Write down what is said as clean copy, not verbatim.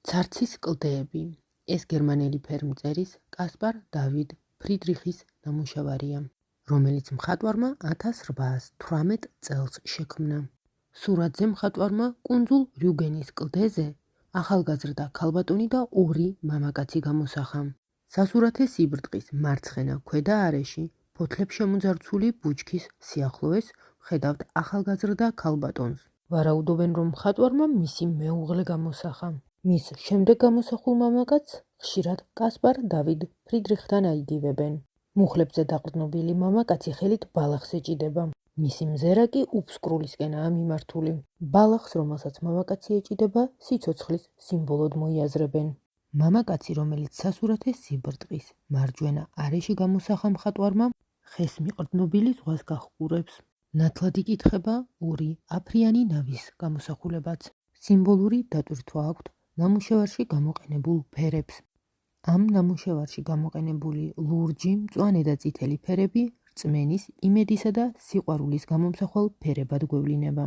ცარცის კლდეები. ეს გერმანელი ფერმწერის კასპარ დავიდ ფრიდრიხის ნამუშევარია, რომელიც მხატვარმა 1818 წელს შექმნა. სურათზე მხატვარმა კუნძულ რიუგენის კლდეზე ახალგაზრდა ქალბატონი და ორი მამაკაცი გამოსახა. სასურათე სიბრტყის მარცხენა ქვედა არეში, ფოთლებს შემოძარცული ბუჩქის სიახლოვეს ხედავთ ახალგაზრდა ქალბატონს. ვარაუდობენ, რომ მხატვარმა მისი მეუღლე გამოსახა. მის შემდეგ გამოსახულ მამაკაცს ხშირად კასპარ დავიდ ფრიდრიხთან აიდივებენ. მუხლებზე დაყრდნობილი მამაკაცი ხელით ბალახს ეჭიდება. მისი მზერა კი უფსკრულისკენაა მიმართული. ბალახს, რომელსაც მამაკაცი ეჭიდება, სიცოცხლის სიმბოლოდ მოიაზრებენ. მამაკაცი, რომელიც სასურათე სიბრტყის მარჯვენა არეში გამოსახა მხატვარმა, ხეს მიყრდნობილი ზღვას გაჰყურებს. ნათლად იკითხება ორი აფრიანი ნავის გამოსახულებაც. სიმბოლური დატვირთვა აქვთ ნამუშევარში გამოყენებულ ფერებს. ამ ნამუშევარში გამოყენებული ლურჯი, მწვანე და წითელი ფერები რწმენის, იმედისა და სიყვარულის გამომსახველ ფერებად გვევლინება.